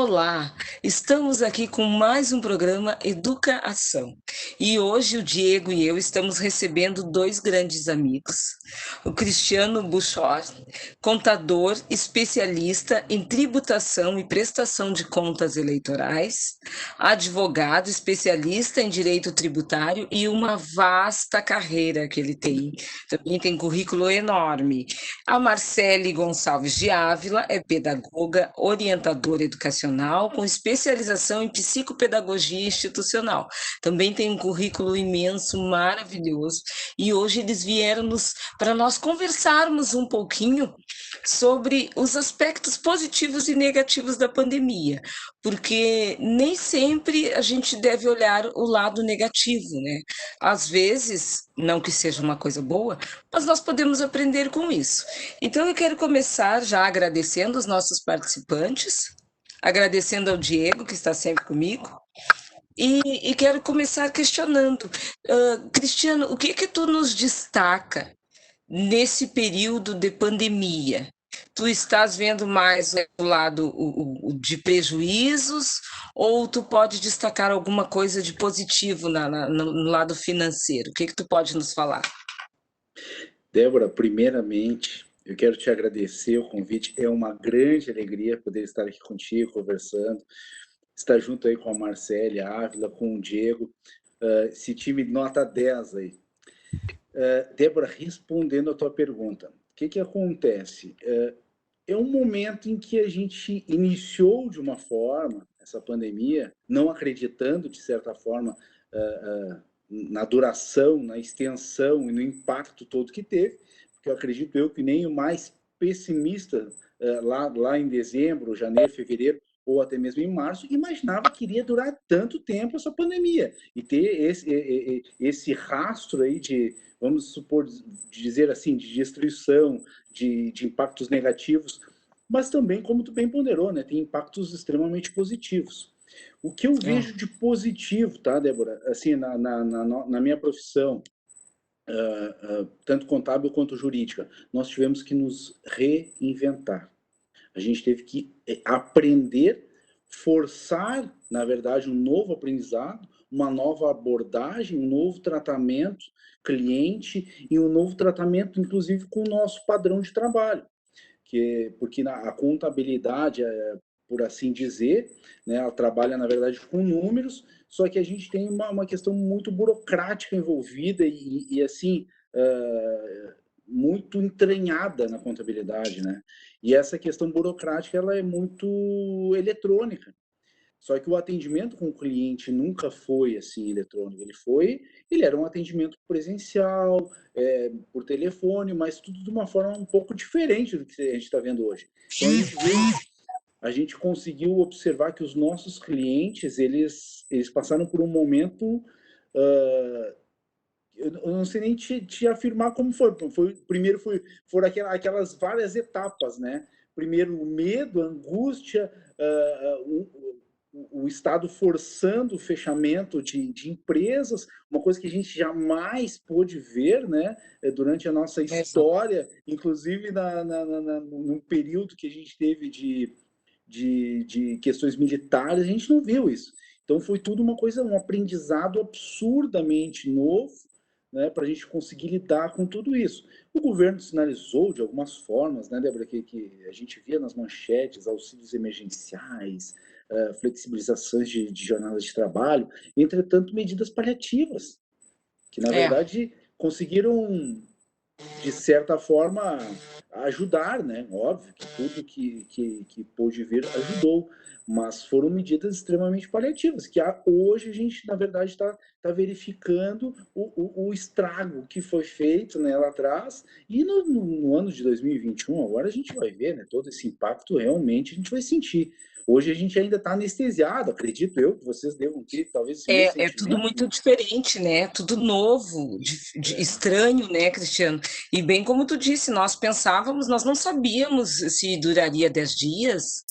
Olá, estamos aqui com mais um programa Educação. E hoje o Diego e eu estamos recebendo dois grandes amigos. O Cristiano Buchor, contador especialista em tributação e prestação de contas eleitorais, advogado especialista em direito tributário e uma vasta carreira que ele tem. Também tem currículo enorme. A Marcele Gonçalves de Ávila é pedagoga, orientadora educacional, com especialização em psicopedagogia institucional. Também tem um currículo imenso, maravilhoso, e hoje eles vieram para nós conversarmos um pouquinho sobre os aspectos positivos e negativos da pandemia, porque nem sempre a gente deve olhar o lado negativo, né? Às vezes, não que seja uma coisa boa, mas nós podemos aprender com isso. Então, eu quero começar já agradecendo os nossos participantes, agradecendo ao Diego, que está sempre comigo, e quero começar questionando. Cristiano, o que que tu nos destaca nesse período de pandemia? Tu estás vendo mais o lado de prejuízos ou tu pode destacar alguma coisa de positivo no lado financeiro? O que que tu pode nos falar? Débora, primeiramente, eu quero te agradecer o convite. É uma grande alegria poder estar aqui contigo, conversando, estar junto aí com a Marcele Ávila, com o Diego, esse time nota 10 aí. Débora, respondendo a tua pergunta, o que que acontece? É um momento em que a gente iniciou de uma forma essa pandemia, não acreditando, de certa forma, na duração, na extensão e no impacto todo que teve, porque eu acredito que nem o mais pessimista lá em dezembro, janeiro, fevereiro, ou até mesmo em março, imaginava que iria durar tanto tempo essa pandemia e ter esse rastro aí de, vamos supor, dizer assim, de destruição, de impactos negativos, mas também, como tu bem ponderou, né, tem impactos extremamente positivos. O que eu É. vejo de positivo, tá, Débora, assim, na minha profissão, tanto contábil quanto jurídica, nós tivemos que nos reinventar. A gente teve que aprender, forçar, na verdade, um novo aprendizado, uma nova abordagem, um novo tratamento cliente e um novo tratamento, inclusive, com o nosso padrão de trabalho. Porque a contabilidade, por assim dizer, né, ela trabalha, na verdade, com números, só que a gente tem uma questão muito burocrática envolvida e assim, muito entranhada na contabilidade, né? E essa questão burocrática, ela é muito eletrônica. Só que o atendimento com o cliente nunca foi assim eletrônico. Ele era um atendimento presencial, por telefone, mas tudo de uma forma um pouco diferente do que a gente está vendo hoje. Então a gente conseguiu observar que os nossos clientes eles passaram por um momento, eu não sei nem te afirmar como primeiro foram aquelas várias etapas, né? Primeiro o medo, a angústia, o Estado forçando o fechamento de empresas, uma coisa que a gente jamais pôde ver, né, durante a nossa história, inclusive num período que a gente teve de questões militares, a gente não viu isso. Então foi tudo uma coisa, um aprendizado absurdamente novo, né, para a gente conseguir lidar com tudo isso. O governo sinalizou de algumas formas, né, Débora, que a gente via nas manchetes, auxílios emergenciais, flexibilizações de jornadas de trabalho, entretanto, medidas paliativas, que na É. verdade conseguiram, de certa forma, ajudar, né? Óbvio que tudo que pôde vir ajudou, mas foram medidas extremamente paliativas, que hoje a gente, na verdade, está verificando o estrago que foi feito, né, lá atrás, e no ano de 2021, agora a gente vai ver, né, todo esse impacto realmente a gente vai sentir. Hoje a gente ainda está anestesiado, acredito eu, que vocês devam ter talvez esse mesmo É tudo sentimento, muito né? diferente, né? Tudo novo, estranho, né, Cristiano? E bem como tu disse, nós pensávamos, nós não sabíamos se duraria 10 dias,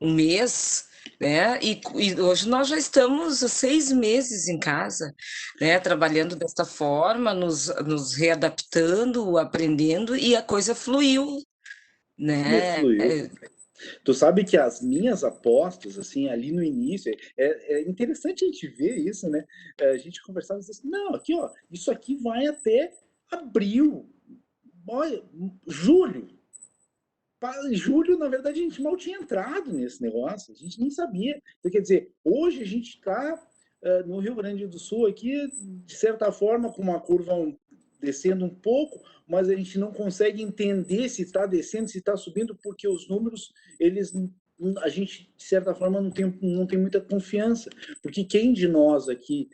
um mês, né? E hoje nós já estamos há 6 meses em casa, né? Trabalhando desta forma, nos readaptando, aprendendo, e a coisa fluiu, né? Fluiu. Tu sabe que as minhas apostas, assim, ali no início, é interessante a gente ver isso, né? A gente conversava e dizia assim, não, aqui, ó, isso aqui vai até abril, olha, julho. Julho, na verdade, a gente mal tinha entrado nesse negócio, a gente nem sabia. Então, quer dizer, hoje a gente está no Rio Grande do Sul aqui, de certa forma, com uma curva descendo um pouco, mas a gente não consegue entender se está descendo, se está subindo, porque os números, eles a gente, de certa forma, não tem muita confiança. Porque quem de nós aqui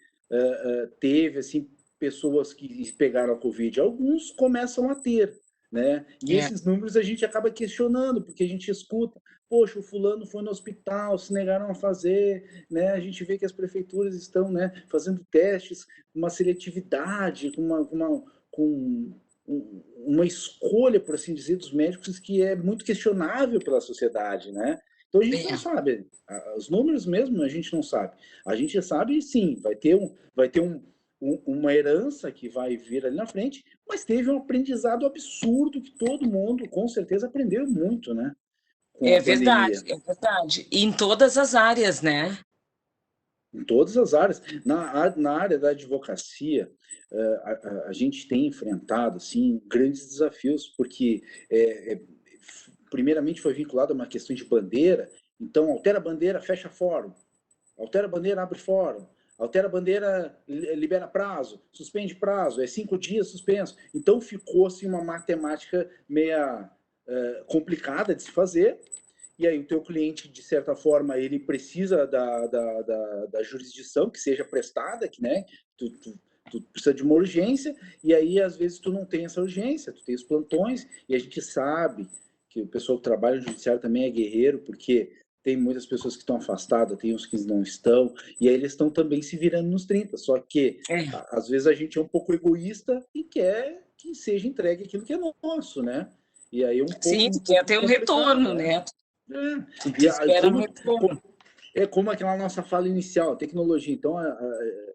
teve assim, pessoas que pegaram a Covid? Alguns começam a ter, né? E É, esses números a gente acaba questionando, porque a gente escuta, poxa, o fulano foi no hospital, se negaram a fazer, né? A gente vê que as prefeituras estão, né, fazendo testes com uma seletividade, com uma escolha, por assim dizer, dos médicos que é muito questionável pela sociedade, né? Então a gente não é. sabe, os números mesmo a gente não sabe. A gente sabe, sim, vai ter uma herança que vai vir ali na frente, mas teve um aprendizado absurdo que todo mundo, com certeza, aprendeu muito, né? Com a É verdade, pandemia. é verdade. E em todas as áreas, né? Em todas as áreas. Na área da advocacia, a gente tem enfrentado assim, grandes desafios, porque, primeiramente, foi vinculado a uma questão de bandeira. Então, altera a bandeira, fecha fórum. Altera a bandeira, abre fórum. Altera a bandeira, libera prazo. Suspende prazo. É 5 dias suspenso. Então, ficou assim, uma matemática meia complicada de se fazer. E aí o teu cliente, de certa forma, ele precisa da jurisdição que seja prestada, que, né, tu precisa de uma urgência, e aí às vezes tu não tem essa urgência, tu tem os plantões, e a gente sabe que o pessoal que trabalha no judiciário também é guerreiro, porque tem muitas pessoas que estão afastadas, tem uns que não estão, e aí eles estão também se virando nos 30, só que É. às vezes a gente é um pouco egoísta e quer que seja entregue aquilo que é nosso, né? E aí é um pouco, Sim, um tu quer pouco ter um complicado, retorno, né? né? É. Tu E espera um retorno. como aquela nossa fala inicial, a tecnologia. Então,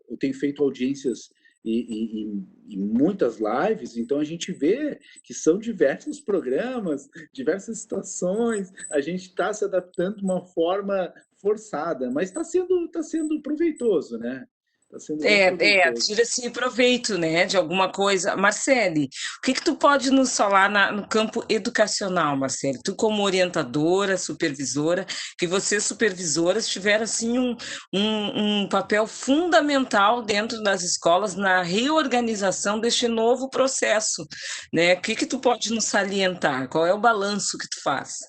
eu tenho feito audiências e muitas lives, então a gente vê que são diversos programas, diversas situações, a gente está se adaptando de uma forma forçada, mas tá sendo proveitoso, né? Está sendo bem proveitoso. Tira-se proveito, né, de alguma coisa. Marcele, o que que tu pode nos falar no campo educacional, Marcele? Tu como orientadora, supervisora, que vocês supervisoras tiveram, assim, um papel fundamental dentro das escolas na reorganização deste novo processo, né? O que que tu pode nos salientar? Qual é o balanço que tu faz?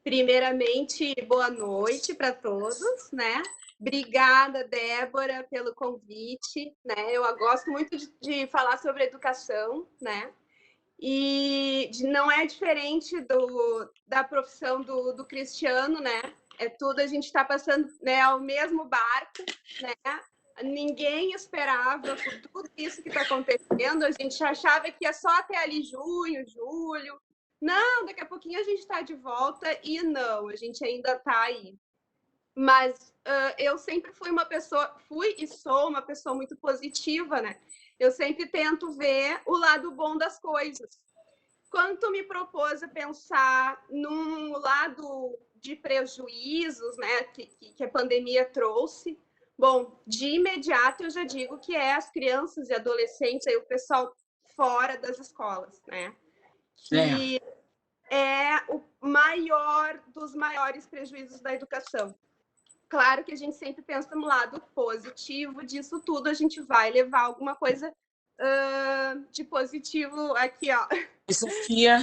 Primeiramente, boa noite para todos, né? Obrigada, Débora, pelo convite, né? Eu gosto muito de falar sobre educação, né? E não é diferente da profissão do Cristiano, né? É tudo, a gente está passando, né, ao mesmo barco, né? Ninguém esperava por tudo isso que está acontecendo. A gente achava que ia só até ali junho, julho. Não, daqui a pouquinho a gente está de volta e não, a gente ainda está aí. Mas eu sempre fui e sou uma pessoa muito positiva, né? Eu sempre tento ver o lado bom das coisas. Quando tu me propôs a pensar num lado de prejuízos, né, que a pandemia trouxe, bom, de imediato eu já digo que é as crianças e adolescentes, aí o pessoal fora das escolas, né, É, que é o maior dos maiores prejuízos da educação. Claro que a gente sempre pensa no lado positivo disso tudo, a gente vai levar alguma coisa de positivo aqui, ó, e Sofia,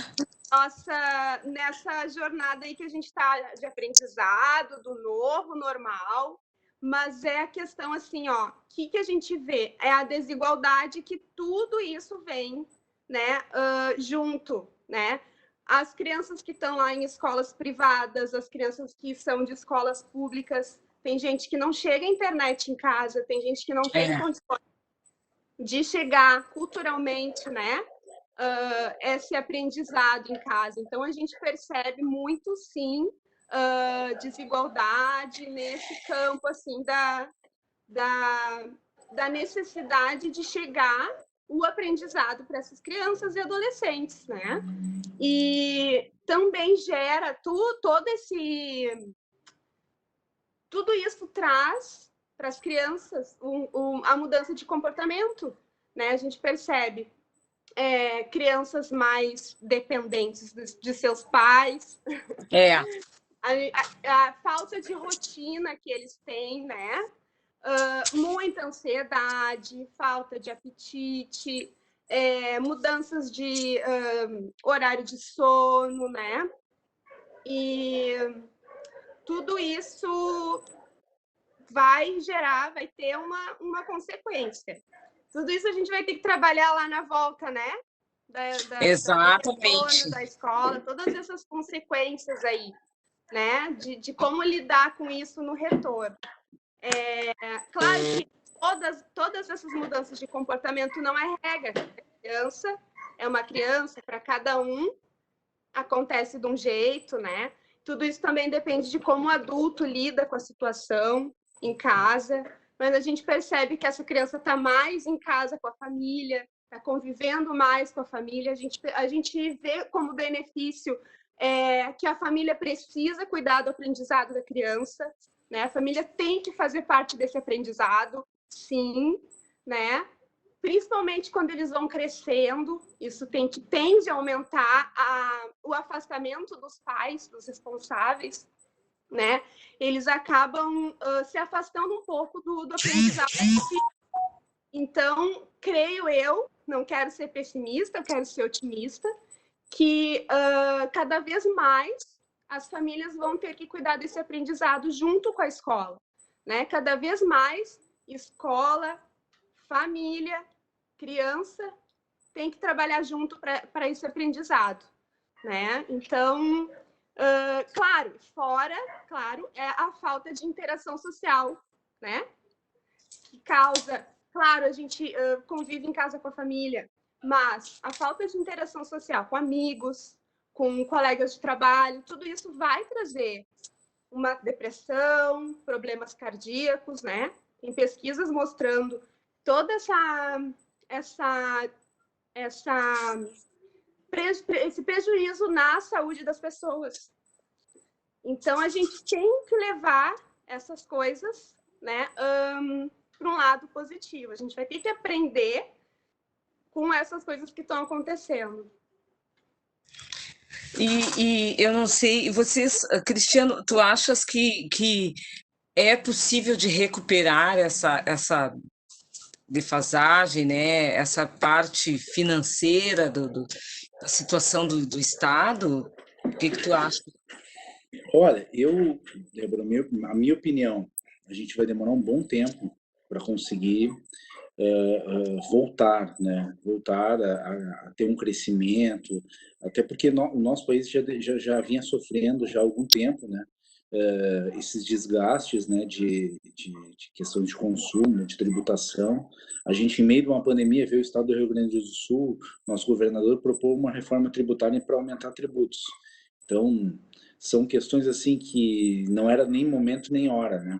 nessa jornada aí que a gente está de aprendizado, do novo normal, mas é a questão assim, ó, o que a gente vê? É a desigualdade que tudo isso vem, né, junto, né? As crianças que estão lá em escolas privadas, as crianças que são de escolas públicas, tem gente que não chega à internet em casa, tem gente que não tem é, condições de chegar culturalmente, né? Esse aprendizado em casa. Então, a gente percebe muito, sim, desigualdade nesse campo, assim, da, da necessidade de chegar o aprendizado para essas crianças e adolescentes, né? E também gera tudo isso traz para as crianças a mudança de comportamento, né? A gente percebe crianças mais dependentes de seus pais, a falta de rotina que eles têm, né? Muita ansiedade, falta de apetite, mudanças de horário de sono, né? E tudo isso vai ter uma consequência. Tudo isso a gente vai ter que trabalhar lá na volta, né? Exatamente. Da escola, todas essas consequências aí, né? De como lidar com isso no retorno. Claro que todas essas mudanças de comportamento não é regra. Criança é uma criança, para cada um acontece de um jeito, né? Tudo isso também depende de como o adulto lida com a situação em casa, mas a gente percebe que essa criança está mais em casa com a família, está convivendo mais com a família, a gente vê como benefício que a família precisa cuidar do aprendizado da criança, né? A família tem que fazer parte desse aprendizado, sim, né? Principalmente quando eles vão crescendo, isso tende a aumentar o afastamento dos pais, dos responsáveis, né? Eles acabam se afastando um pouco do aprendizado. Então, creio eu, não quero ser pessimista, eu quero ser otimista, que cada vez mais as famílias vão ter que cuidar desse aprendizado junto com a escola, né? Cada vez mais escola, família, criança tem que trabalhar junto para esse aprendizado, né? Então, claro, é a falta de interação social, né? Que causa, claro, a gente convive em casa com a família, mas a falta de interação social com amigos, com colegas de trabalho, tudo isso vai trazer uma depressão, problemas cardíacos, né? Tem pesquisas mostrando toda esse prejuízo na saúde das pessoas. Então, a gente tem que levar essas coisas, né, para um lado positivo. A gente vai ter que aprender com essas coisas que estão acontecendo. E eu não sei, vocês, Cristiano, tu achas que é possível de recuperar essa defasagem, né? Essa parte financeira da situação do Estado? O que tu acha? Olha, Débora, a minha opinião, a gente vai demorar um bom tempo para conseguir voltar, né? Voltar a ter um crescimento, até porque o nosso país já vinha sofrendo já há algum tempo, né? Esses desgastes, né, de questão de consumo, de tributação. A gente, em meio de uma pandemia, veio o estado do Rio Grande do Sul, nosso governador propôs uma reforma tributária para aumentar tributos. Então, são questões assim que não era nem momento nem hora, né?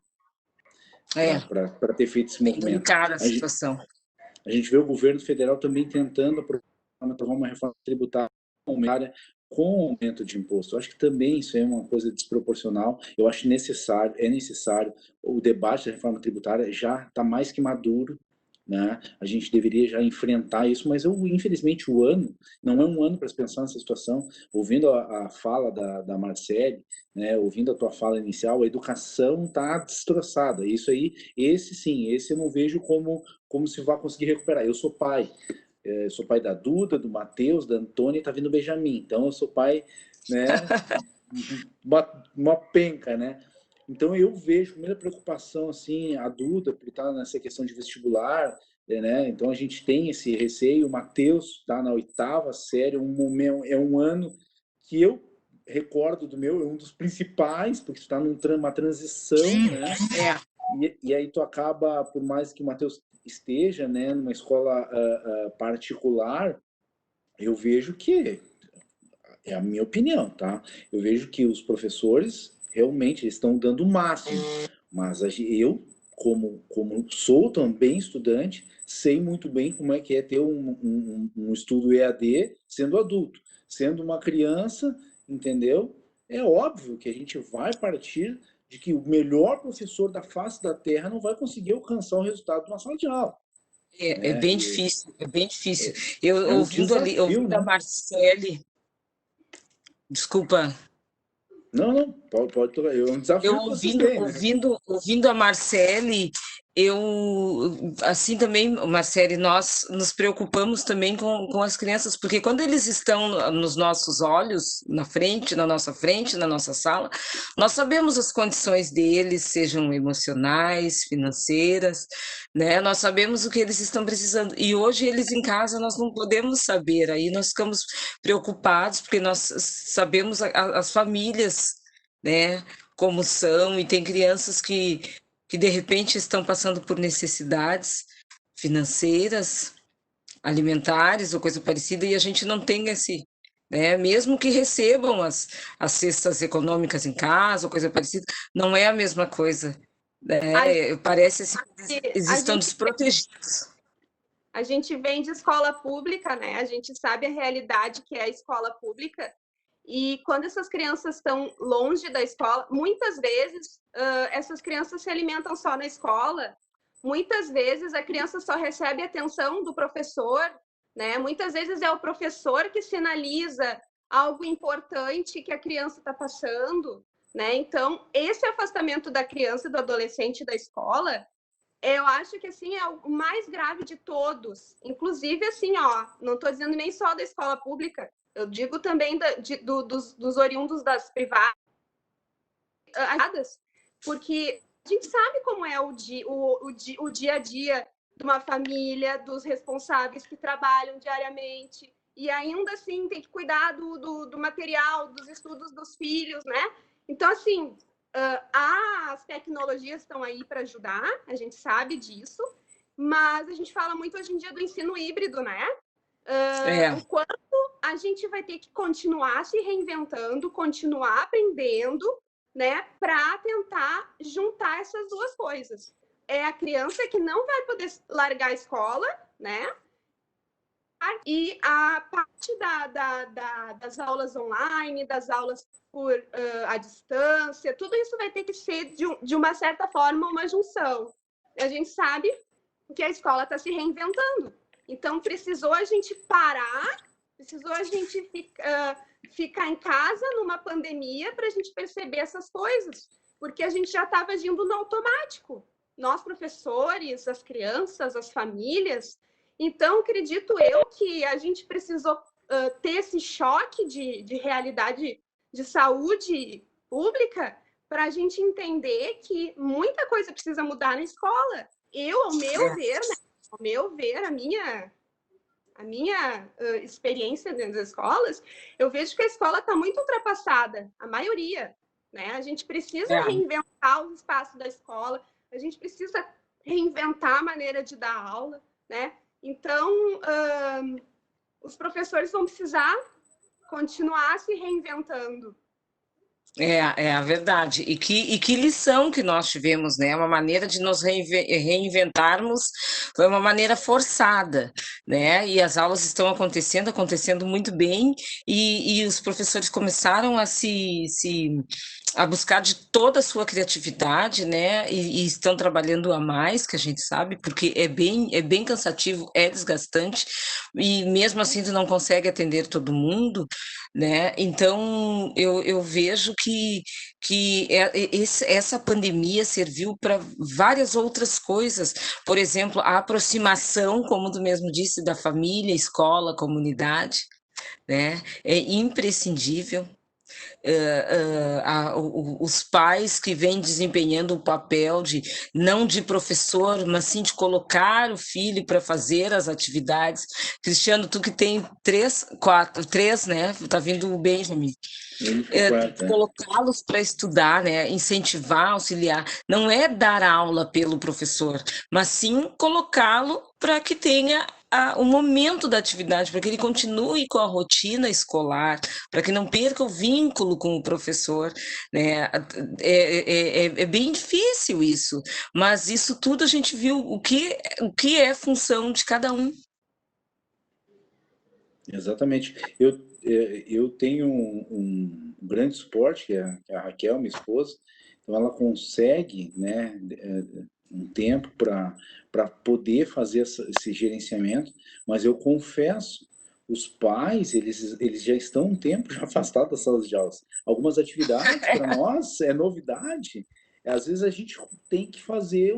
Para ter feito esse movimento. Delicada a situação. A gente vê o governo federal também tentando aprovar uma reforma tributária com aumento de imposto. Eu acho que também isso é uma coisa desproporcional. Eu acho é necessário. O debate da reforma tributária já está mais que maduro, né? A gente deveria já enfrentar isso, mas infelizmente o ano não é um ano para se pensar nessa situação. Ouvindo a fala da Marcele, né, ouvindo a tua fala inicial, a educação está destroçada. Isso aí, esse eu não vejo como se vai conseguir recuperar. Eu sou pai. Sou pai da Duda, do Matheus, da Antônia, e tá vindo o Benjamin. Então eu sou pai, né, uma penca, né? Então eu vejo a primeira preocupação assim, a Duda, por estar nessa questão de vestibular, né? Então a gente tem esse receio. O Matheus está na 8ª série, é um ano que eu recordo do meu, é um dos principais, porque tu está numa transição, né? E aí tu acaba, por mais que o Matheus esteja, né, numa escola particular, eu vejo que, é a minha opinião, tá? Eu vejo que os professores realmente estão dando o máximo, mas eu, como sou também estudante, sei muito bem como é que é ter um estudo EAD sendo adulto. Sendo uma criança, entendeu? É óbvio que a gente vai partir de que o melhor professor da face da Terra não vai conseguir alcançar o resultado de uma sala de aula, É né? bem difícil, é bem difícil. Eu É um desafio, ouvindo a né? Marcele, desculpa, Não, não, pode tocar. É um eu desafio que vocês têm, né? ouvindo a Marcele, eu, assim também, Marcele, nós nos preocupamos também com as crianças, porque quando eles estão nos nossos olhos, na nossa frente, na nossa sala, nós sabemos as condições deles, sejam emocionais, financeiras, né? Nós sabemos o que eles estão precisando. E hoje eles em casa nós não podemos saber, aí nós ficamos preocupados, porque nós sabemos as famílias, né? Como são, e tem crianças que de repente estão passando por necessidades financeiras, alimentares ou coisa parecida, e a gente não tem esse, né? Mesmo que recebam as cestas econômicas em casa ou coisa parecida, não é a mesma coisa, A né? Parece assim, gente, eles a estão gente desprotegidos. A gente vem de escola pública, né? A gente sabe a realidade que é a escola pública. E quando essas crianças estão longe da escola, muitas vezes essas crianças se alimentam só na escola. Muitas vezes a criança só recebe atenção do professor, né? Muitas vezes é o professor que sinaliza algo importante que a criança está passando, né? Então, esse afastamento da criança e do adolescente da escola, eu acho que assim é o mais grave de todos. Inclusive, assim, ó, não estou dizendo nem só da escola pública, eu digo também dos oriundos das privadas, porque a gente sabe como é o dia a dia de uma família, dos responsáveis que trabalham diariamente, e ainda assim tem que cuidar do material, dos estudos dos filhos, né? Então, assim, as tecnologias estão aí para ajudar, a gente sabe disso, mas a gente fala muito hoje em dia do ensino híbrido, né? É, O quanto a gente vai ter que continuar se reinventando, continuar aprendendo, né, para tentar juntar essas duas coisas. É a criança que não vai poder largar a escola, né? E a parte das aulas online, das aulas por à distância, tudo isso vai ter que ser, de uma certa forma, uma junção. A gente sabe que a escola está se reinventando. Então, precisou a gente parar, precisou a gente ficar em casa numa pandemia para a gente perceber essas coisas, porque a gente já estava agindo no automático. Nós, professores, as crianças, as famílias. Então, acredito eu que a gente precisou ter esse choque de realidade de saúde pública para a gente entender que muita coisa precisa mudar na escola. Ao meu ver, né? Ao meu ver, a minha experiência dentro das escolas, eu vejo que a escola está muito ultrapassada, a maioria. Né? A gente precisa reinventar os espaços da escola, a gente precisa reinventar a maneira de dar aula, né? Então, os professores vão precisar continuar se reinventando. É a verdade. E que lição que nós tivemos, né? Uma maneira de nos reinventarmos foi uma maneira forçada, né? E as aulas estão acontecendo muito bem, e os professores começaram a buscar de toda a sua criatividade, né? E estão trabalhando a mais, que a gente sabe, porque é bem cansativo, é desgastante, e mesmo assim tu não consegue atender todo mundo, né? Então eu vejo que essa pandemia serviu para várias outras coisas. Por exemplo, a aproximação, como tu mesmo disse, da família, escola, comunidade, né? É imprescindível. Os pais que vêm desempenhando o papel de não de professor, mas sim de colocar o filho para fazer as atividades. Cristiano, tu que tem três, né? Tá vindo o Benjamin. Colocá-los para estudar, né? Incentivar, auxiliar. Não é dar aula pelo professor, mas sim colocá-lo para que tenha o momento da atividade, para que ele continue com a rotina escolar, para que não perca o vínculo com o professor, né? É bem difícil isso, mas isso tudo a gente viu o que é função de cada um. Exatamente. eu tenho um grande suporte, que é a Raquel, minha esposa, então ela consegue, né, um tempo para poder fazer esse gerenciamento, mas eu confesso, os pais, eles já estão um tempo já afastados das salas de aulas. Algumas atividades, para nós, é novidade. Às vezes a gente tem que fazer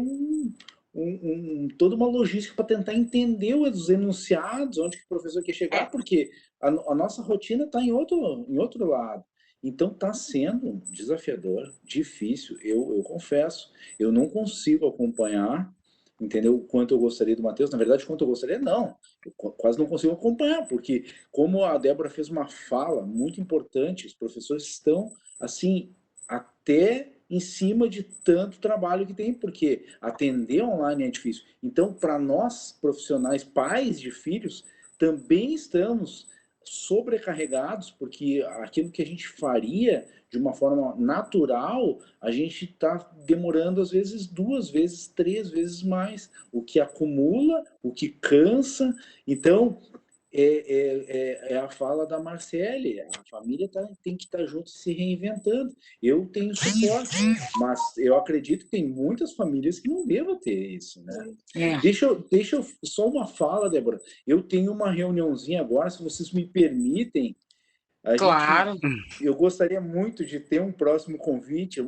toda uma logística para tentar entender os enunciados, onde que o professor quer chegar, porque a nossa rotina está em outro lado. Então está sendo desafiador, difícil, eu confesso. Eu não consigo acompanhar, entendeu? O quanto eu gostaria do Matheus. Na verdade, quanto eu gostaria, não. Eu quase não consigo acompanhar, porque como a Débora fez uma fala muito importante, os professores estão, assim, até em cima de tanto trabalho que tem, porque atender online é difícil. Então, para nós, profissionais, pais de filhos, também estamos sobrecarregados, porque aquilo que a gente faria de uma forma natural, a gente está demorando às vezes 2 vezes, 3 vezes mais, o que acumula, o que cansa. Então, é a fala da Marcele, a família tem que estar junto se reinventando. Eu tenho suporte, mas eu acredito que tem muitas famílias que não devam ter isso, né? Deixa eu só uma fala, Débora. Eu tenho uma reuniãozinha agora, se vocês me permitem, Claro. Eu gostaria muito de ter um próximo convite,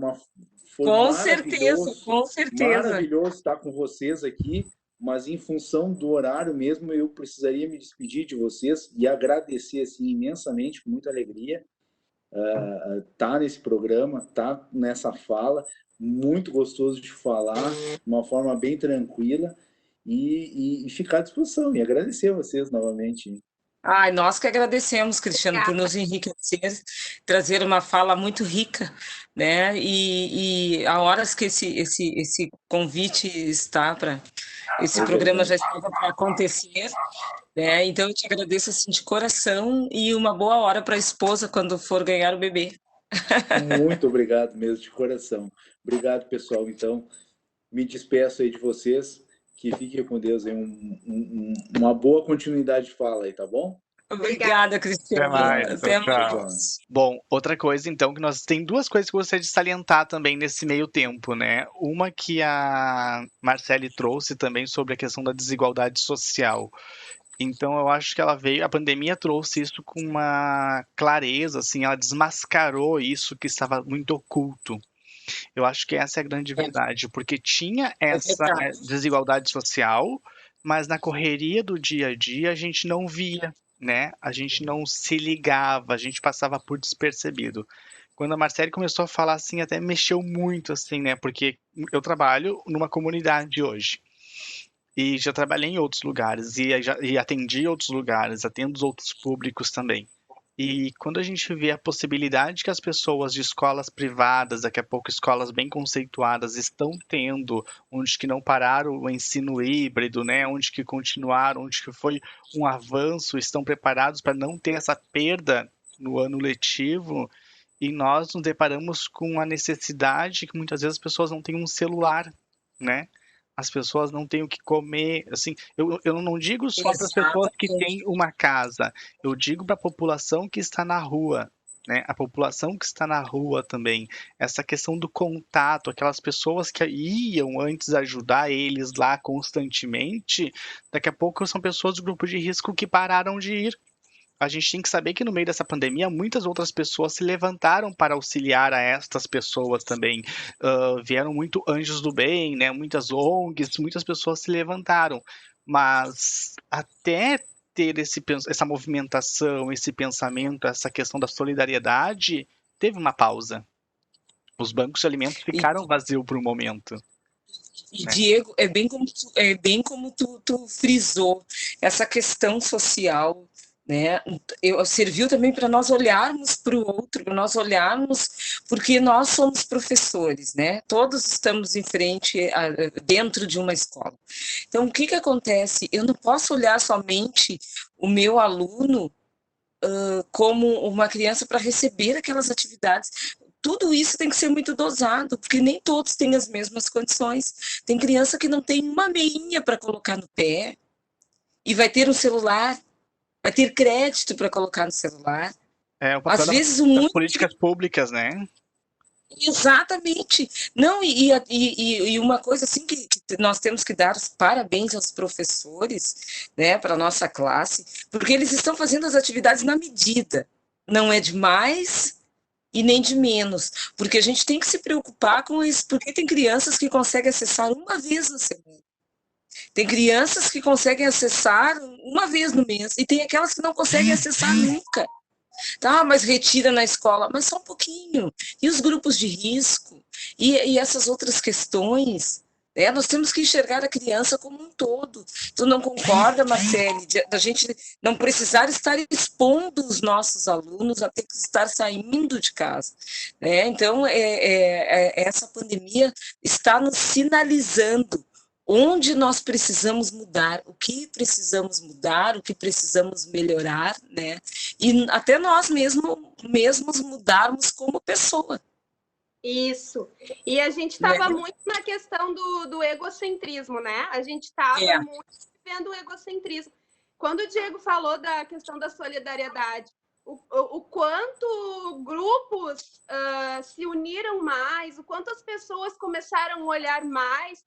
foi com certeza maravilhoso estar com vocês aqui, mas em função do horário mesmo, eu precisaria me despedir de vocês e agradecer assim, imensamente, com muita alegria, tá nesse programa, tá nessa fala, muito gostoso de falar, de uma forma bem tranquila, e ficar à disposição, e agradecer a vocês novamente. Ai, nós que agradecemos, Cristiano, por nos enriquecer, trazer uma fala muito rica, né? E há horas que esse convite está para... Esse programa já estava para acontecer, né? Então eu te agradeço assim de coração e uma boa hora para a esposa quando for ganhar o bebê. Muito obrigado mesmo, de coração. Obrigado, pessoal. Então, me despeço aí de vocês. Que fiquem com Deus aí. Uma boa continuidade de fala aí, tá bom? Obrigada, Cristiano. Até mais. Bom, outra coisa, então, que nós tem 2 coisas que eu gostaria de salientar também nesse meio tempo, né? Uma que a Marcele trouxe também sobre a questão da desigualdade social. Então, eu acho que a pandemia trouxe isso com uma clareza, assim, ela desmascarou isso que estava muito oculto. Eu acho que essa é a grande verdade, porque tinha essa desigualdade social, mas na correria do dia a dia a gente não via, né? A gente não se ligava, a gente passava por despercebido. Quando a Marcele começou a falar assim, até mexeu muito, assim, né? Porque eu trabalho numa comunidade hoje. E já trabalhei em outros lugares, e atendi outros lugares, atendo outros públicos também. E quando a gente vê a possibilidade que as pessoas de escolas privadas, daqui a pouco escolas bem conceituadas, estão tendo, onde que não pararam o ensino híbrido, né, onde que continuaram, onde que foi um avanço, estão preparados para não ter essa perda no ano letivo, e nós nos deparamos com a necessidade que muitas vezes as pessoas não têm um celular, né? As pessoas não têm o que comer, assim, eu não digo só para as pessoas que têm uma casa, eu digo para a população que está na rua, né? A população que está na rua também, essa questão do contato, aquelas pessoas que iam antes ajudar eles lá constantemente, daqui a pouco são pessoas do grupo de risco que pararam de ir. A gente tem que saber que no meio dessa pandemia muitas outras pessoas se levantaram para auxiliar a estas pessoas também. Vieram muito anjos do bem, né? Muitas ONGs, muitas pessoas se levantaram. Mas até ter essa movimentação, esse pensamento, essa questão da solidariedade, teve uma pausa. Os bancos de alimentos ficaram vazios por um momento. E, Diego, é bem como tu frisou, essa questão social, né? Serviu também para nós olharmos para o outro, para nós olharmos, porque nós somos professores, né? Todos estamos em frente, dentro de uma escola. Então, o que acontece? Eu não posso olhar somente o meu aluno como uma criança para receber aquelas atividades. Tudo isso tem que ser muito dosado, porque nem todos têm as mesmas condições. Tem criança que não tem uma meinha para colocar no pé e vai ter um celular vai ter crédito para colocar no celular. O papel Às vezes, das políticas públicas, né? Exatamente. Não, e uma coisa assim que nós temos que dar os parabéns aos professores, né, para a nossa classe, porque eles estão fazendo as atividades na medida. Não é de mais e nem de menos, porque a gente tem que se preocupar com isso, porque tem crianças que conseguem acessar uma vez na semana. Tem crianças que conseguem acessar uma vez no mês, e tem aquelas que não conseguem acessar nunca. Tá, mas retira na escola, mas só um pouquinho. E os grupos de risco? E essas outras questões? Né? Nós temos que enxergar a criança como um todo. Tu não concorda, Marcele, da gente não precisar estar expondo os nossos alunos a ter que estar saindo de casa? Né? Então, essa pandemia está nos sinalizando onde nós precisamos mudar, o que precisamos mudar, o que precisamos melhorar, né? E até nós mesmos mudarmos como pessoa. Isso. E a gente estava muito na questão do egocentrismo, né? A gente estava muito vivendo o egocentrismo. Quando o Diego falou da questão da solidariedade, o quanto grupos se uniram mais, o quanto as pessoas começaram a olhar mais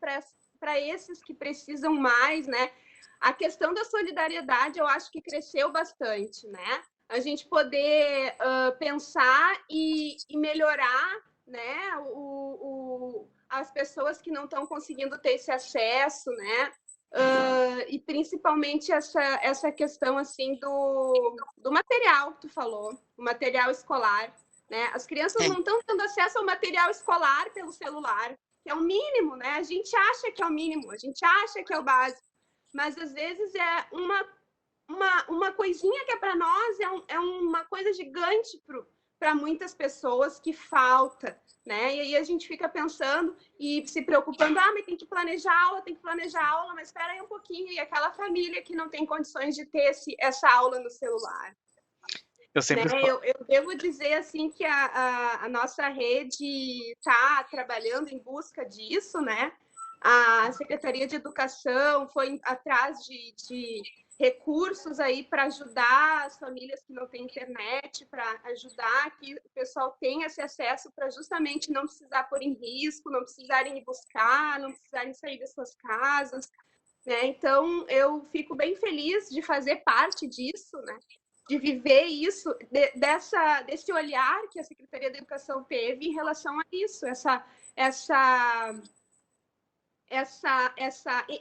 para esses que precisam mais, né? A questão da solidariedade, eu acho que cresceu bastante, né? A gente poder pensar e melhorar, né? As pessoas que não estão conseguindo ter esse acesso, né? E principalmente essa questão assim do material que tu falou, o material escolar, né? As crianças não estão tendo acesso ao material escolar pelo celular, que é o mínimo, né? A gente acha que é o mínimo, a gente acha que é o básico, mas às vezes é uma coisinha que é para nós é uma coisa gigante para muitas pessoas que falta, né? E aí a gente fica pensando e se preocupando, mas tem que planejar aula, mas espera aí um pouquinho, e aquela família que não tem condições de ter essa aula no celular. Eu devo dizer assim que a nossa rede está trabalhando em busca disso, né? A Secretaria de Educação foi atrás de recursos aí para ajudar as famílias que não têm internet, para ajudar que o pessoal tenha esse acesso para justamente não precisar pôr em risco, não precisarem ir buscar, não precisarem sair das suas casas, né? Então, eu fico bem feliz de fazer parte disso, né? De viver isso, desse olhar que a Secretaria da Educação teve em relação a isso, essa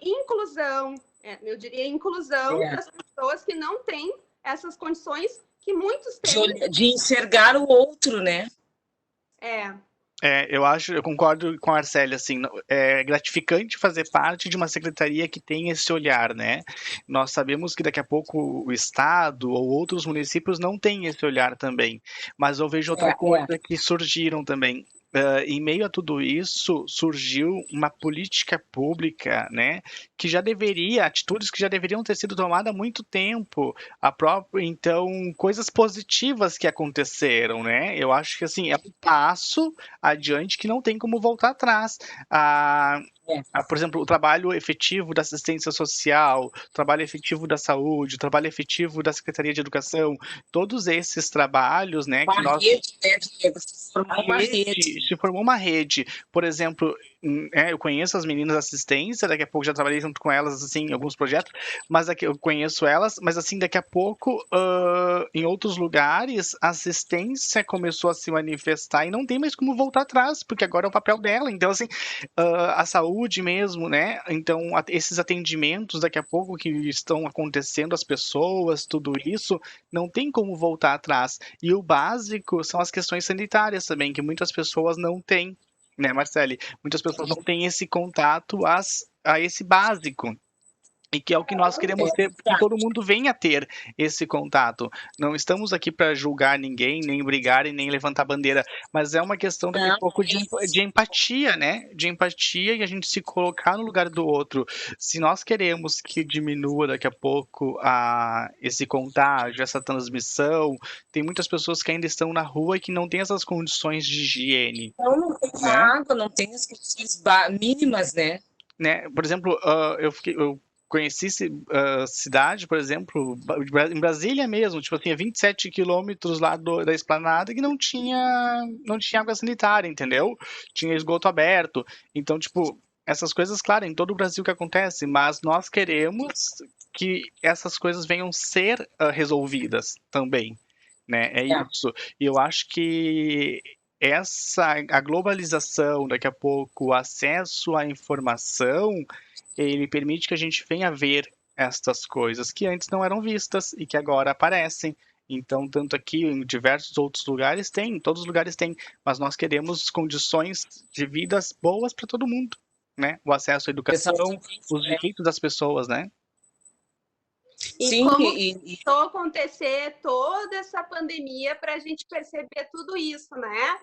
inclusão, eu diria inclusão das pessoas que não têm essas condições que muitos têm. De enxergar o outro, né? Eu concordo com a Marcele, assim, é gratificante fazer parte de uma secretaria que tem esse olhar, né? Nós sabemos que daqui a pouco o Estado ou outros municípios não têm esse olhar também, mas eu vejo outra coisa que surgiram também. Em meio a tudo isso, surgiu uma política pública, né, atitudes que já deveriam ter sido tomadas há muito tempo, então, coisas positivas que aconteceram, né, eu acho que, assim, é um passo adiante que não tem como voltar atrás. Por exemplo, o trabalho efetivo da assistência social, o trabalho efetivo da saúde, o trabalho efetivo da Secretaria de Educação, todos esses trabalhos, né, que nós... Se formou uma rede. Por exemplo, eu conheço as meninas da assistência, daqui a pouco já trabalhei junto com elas, assim, em alguns projetos, mas eu conheço elas, mas assim, daqui a pouco, em outros lugares, a assistência começou a se manifestar e não tem mais como voltar atrás, porque agora é o papel dela. Então, assim, a saúde mesmo, né? Então, esses atendimentos, daqui a pouco, que estão acontecendo, as pessoas, tudo isso, não tem como voltar atrás. E o básico são as questões sanitárias também, que muitas pessoas não têm, né, Marcele? Muitas pessoas não têm esse contato a esse básico. E que é o que nós queremos ter, que todo mundo venha ter esse contato. Não estamos aqui para julgar ninguém, nem brigar e nem levantar bandeira, mas é uma questão daqui a pouco de empatia, né? De empatia e a gente se colocar no lugar do outro. Se nós queremos que diminua daqui a pouco esse contágio, essa transmissão, tem muitas pessoas que ainda estão na rua e que não têm essas condições de higiene. Não tem água, não tem as condições mínimas, né? Por exemplo, conheci cidade, por exemplo, em Brasília mesmo, tipo assim, a 27 quilômetros lá da esplanada que não tinha água sanitária, entendeu? Tinha esgoto aberto. Então, tipo, essas coisas, claro, em todo o Brasil que acontece, mas nós queremos que essas coisas venham ser resolvidas também, né? É isso. E eu acho que a globalização, daqui a pouco, o acesso à informação, ele permite que a gente venha ver estas coisas que antes não eram vistas e que agora aparecem. Então, tanto aqui em diversos outros lugares tem, em todos os lugares tem, mas nós queremos condições de vidas boas para todo mundo, né? O acesso à educação, os direitos das pessoas, né? E Sim, como começou a acontecer toda essa pandemia para a gente perceber tudo isso, né?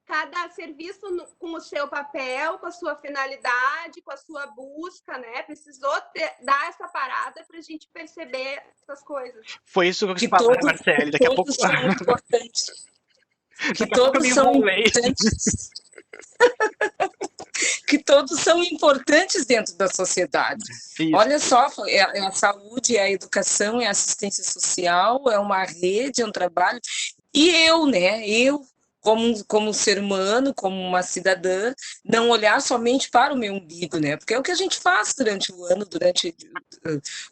Cada serviço com o seu papel, com a sua finalidade, com a sua busca, né? Precisou dar essa parada para a gente perceber essas coisas. Foi isso que eu quis falar, Marcele. Daqui a pouco. São importantes. Que Daqui a pouco eu me enrolei. Que todos são importantes dentro da sociedade. Isso. Olha só, é a saúde, é a educação, é a assistência social, é uma rede, é um trabalho. E eu, né? Eu, como ser humano, como uma cidadã, não olhar somente para o meu umbigo, né? Porque é o que a gente faz durante o ano, durante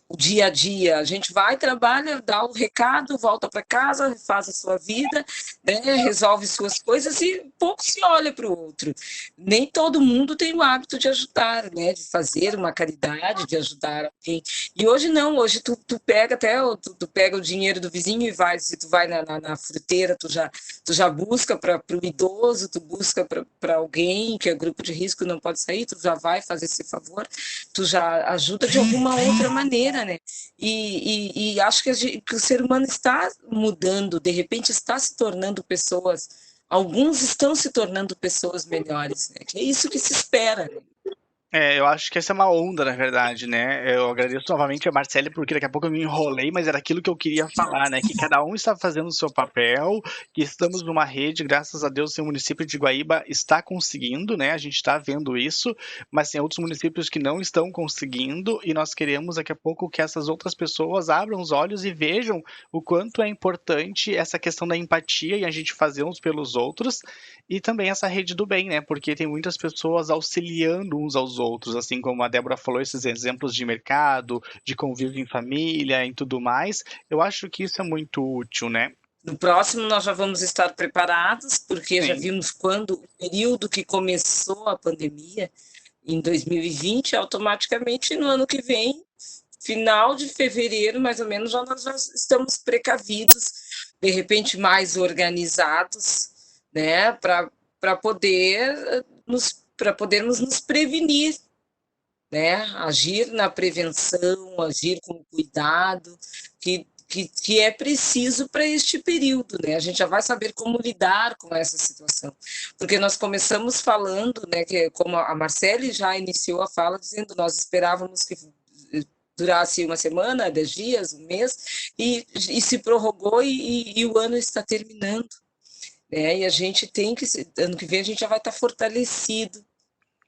o dia a dia. A gente vai, trabalha, dá o recado, volta para casa, faz a sua vida, né? Resolve suas coisas e pouco se olha para o outro. Nem todo mundo tem o hábito de ajudar, né? De fazer uma caridade, de ajudar alguém. E hoje não, hoje tu pega até tu pega o dinheiro do vizinho e vai, se tu vai na fruteira, tu já busca para o idoso, tu busca para alguém que é grupo de risco e não pode sair, tu já vai fazer esse favor, tu já ajuda de alguma outra maneira, né? E acho que o ser humano está mudando, de repente está se tornando pessoas, alguns estão se tornando pessoas melhores, né? Que é isso que se espera, né? Eu acho que essa é uma onda, na verdade, né? Eu agradeço novamente a Marcele, porque daqui a pouco eu me enrolei, mas era aquilo que eu queria falar, né? Que cada um está fazendo o seu papel, que estamos numa rede, graças a Deus, o município de Guaíba está conseguindo, né? A gente está vendo isso, mas tem outros municípios que não estão conseguindo, e nós queremos daqui a pouco que essas outras pessoas abram os olhos e vejam o quanto é importante essa questão da empatia e a gente fazer uns pelos outros, e também essa rede do bem, né? Porque tem muitas pessoas auxiliando uns aos outros, assim como a Débora falou, esses exemplos de mercado, de convívio em família e tudo mais. Eu acho que isso é muito útil, né? No próximo nós já vamos estar preparados, porque já vimos quando o período que começou a pandemia, em 2020, automaticamente no ano que vem, final de fevereiro, mais ou menos, nós já estamos precavidos, de repente mais organizados, né, para podermos nos prevenir, né, agir na prevenção, agir com cuidado, que é preciso para este período, né? A gente já vai saber como lidar com essa situação, porque nós começamos falando, né, que como a Marcele já iniciou a fala dizendo, nós esperávamos que durasse uma semana, 10 dias, um mês, e se prorrogou e o ano está terminando, né? E a gente tem que, ano que vem a gente já vai estar fortalecido,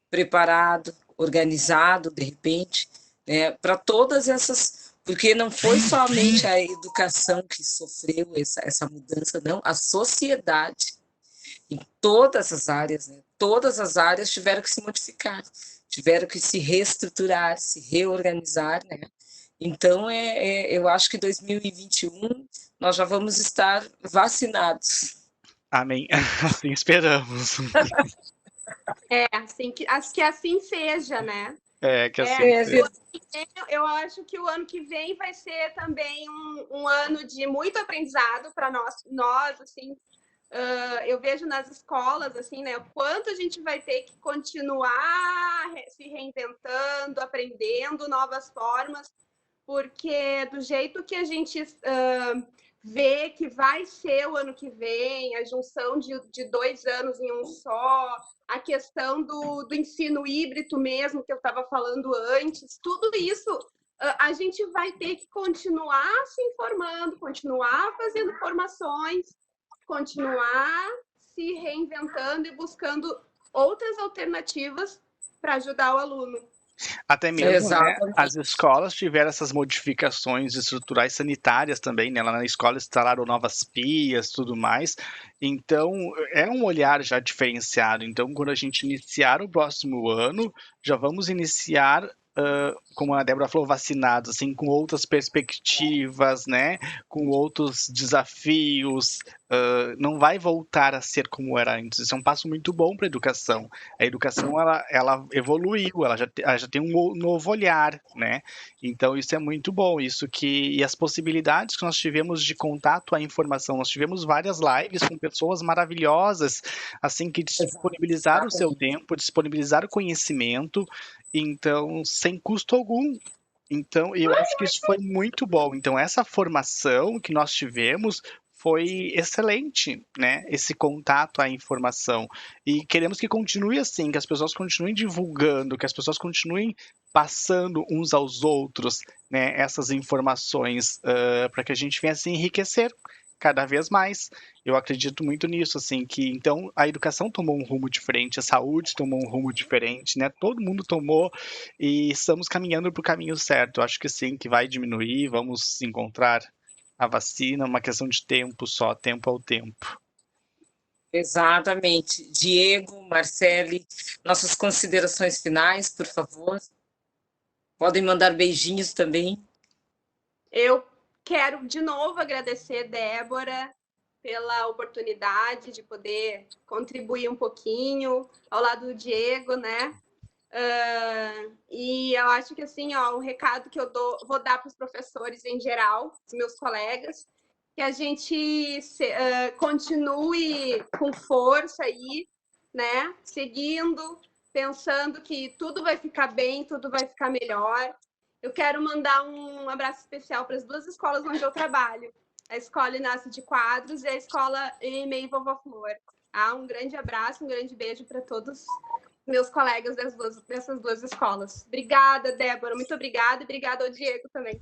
preparado, organizado, de repente, né, para todas essas, porque não foi somente a educação que sofreu essa mudança, não, a sociedade, em todas as áreas, né, todas as áreas tiveram que se modificar, tiveram que se reestruturar, se reorganizar, né? Então, eu acho que 2021 nós já vamos estar vacinados. Amém. Assim esperamos. Que assim seja, né? Que assim seja. Eu acho que o ano que vem vai ser também um ano de muito aprendizado para nós, assim. Eu vejo nas escolas, assim, né? O quanto a gente vai ter que continuar se reinventando, aprendendo novas formas, porque do jeito que a gente vê que vai ser o ano que vem, a junção de 2 anos em um só, a questão do ensino híbrido mesmo, que eu estava falando antes, tudo isso a gente vai ter que continuar se informando, continuar fazendo formações, continuar se reinventando e buscando outras alternativas para ajudar o aluno. Até mesmo, né, Exatamente. as escolas tiveram essas modificações estruturais sanitárias também, né? Lá na escola instalaram novas pias, tudo mais. Então, é um olhar já diferenciado. Então, quando a gente iniciar o próximo ano, já vamos iniciar, como a Débora falou, vacinados, assim, com outras perspectivas, né? Com outros desafios. Não vai voltar a ser como era antes. Isso é um passo muito bom para a educação. A educação, ela evoluiu, ela já tem um novo olhar, né? Então, isso é muito bom. E as possibilidades que nós tivemos de contato à informação. Nós tivemos várias lives com pessoas maravilhosas, assim, que disponibilizaram o seu tempo, disponibilizaram o conhecimento, então, sem custo algum. Então, eu acho que isso foi muito bom. Então, essa formação que nós tivemos foi excelente, né? Esse contato à informação. E queremos que continue assim, que as pessoas continuem divulgando, que as pessoas continuem passando uns aos outros, né, essas informações, para que a gente venha se enriquecer cada vez mais. Eu acredito muito nisso, assim, que então a educação tomou um rumo diferente, a saúde tomou um rumo diferente, né? Todo mundo tomou e estamos caminhando para o caminho certo. Eu acho que sim, que vai diminuir, vamos encontrar a vacina, uma questão de tempo só, tempo ao tempo. Exatamente. Diego, Marcele, nossas considerações finais, por favor. Podem mandar beijinhos também. Eu quero de novo agradecer, Débora, pela oportunidade de poder contribuir um pouquinho ao lado do Diego, né? E eu acho que assim, ó, o recado que eu vou dar para os professores em geral, os meus colegas, que a gente continue com força aí, né? Seguindo, pensando que tudo vai ficar bem, tudo vai ficar melhor. Eu quero mandar um abraço especial para as duas escolas onde eu trabalho, a Escola Inácio de Quadros e a Escola EMEI Vovó Flor. Um grande abraço, um grande beijo para todos meus colegas dessas duas escolas. Obrigada, Débora, muito obrigada, e obrigada ao Diego também.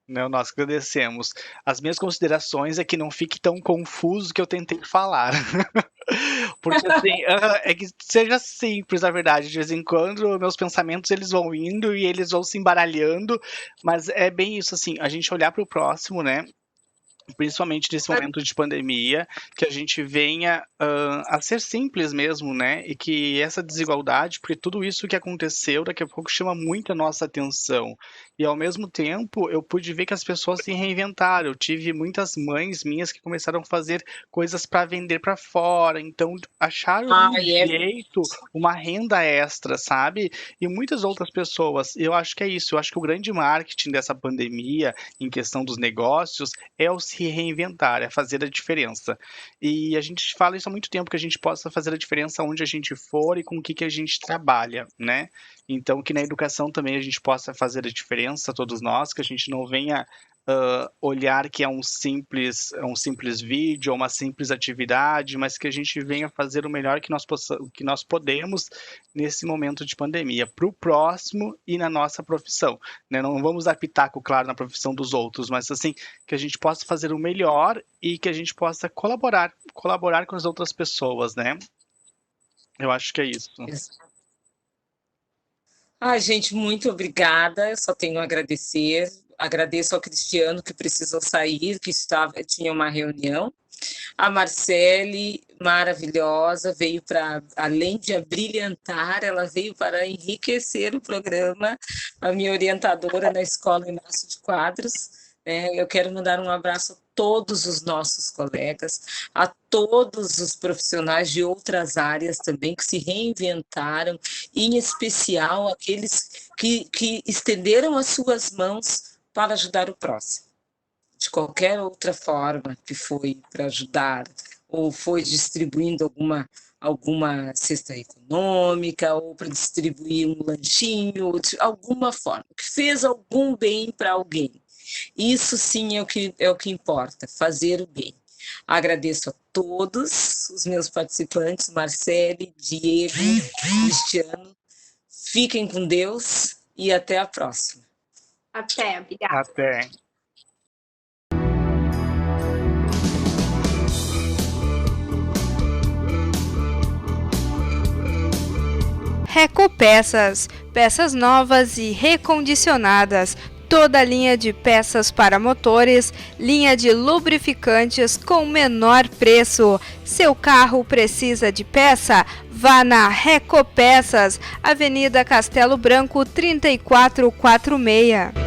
Não, nós agradecemos. As minhas considerações é que não fique tão confuso que eu tentei falar. Porque assim, é que seja simples, na verdade. De vez em quando, meus pensamentos eles vão indo e eles vão se embaralhando, mas é bem isso, assim, a gente olhar para o próximo, né? Principalmente nesse momento de pandemia, que a gente venha a ser simples mesmo, né? E que essa desigualdade, porque tudo isso que aconteceu, daqui a pouco chama muito a nossa atenção. E ao mesmo tempo, eu pude ver que as pessoas se reinventaram. Eu tive muitas mães minhas que começaram a fazer coisas para vender para fora, então acharam um jeito, uma renda extra, sabe? E muitas outras pessoas. Eu acho que é isso. Eu acho que o grande marketing dessa pandemia, em questão dos negócios, é o se reinventar, é fazer a diferença. E a gente fala isso há muito tempo, que a gente possa fazer a diferença onde a gente for e com o que a gente trabalha, né? Então, que na educação também a gente possa fazer a diferença, todos nós, que a gente não venha olhar que é um simples vídeo, uma simples atividade, mas que a gente venha fazer o melhor que nós podemos nesse momento de pandemia, para o próximo e na nossa profissão, né? Não vamos dar pitaco, claro, na profissão dos outros, mas assim, que a gente possa fazer o melhor e que a gente possa colaborar com as outras pessoas, né? Eu acho que é isso. Gente, muito obrigada. Eu só tenho a agradecer. Agradeço ao Cristiano, que precisou sair, que tinha uma reunião. A Marcele, maravilhosa, veio para, além de abrilhantar, ela veio para enriquecer o programa, a minha orientadora na Escola Inácio de Quadros. Eu quero mandar um abraço a todos os nossos colegas, a todos os profissionais de outras áreas também que se reinventaram, em especial aqueles que estenderam as suas mãos para ajudar o próximo. De qualquer outra forma que foi para ajudar, ou foi distribuindo alguma cesta econômica, ou para distribuir um lanchinho, de alguma forma, que fez algum bem para alguém. Isso sim é o que importa, fazer o bem. Agradeço a todos os meus participantes, Marcele, Diego, Cristiano. Fiquem com Deus e até a próxima. Até, obrigada. Até. Recopeças, peças novas e recondicionadas, toda a linha de peças para motores, linha de lubrificantes com menor preço. Seu carro precisa de peça? Vá na Recopeças, Avenida Castelo Branco 3446.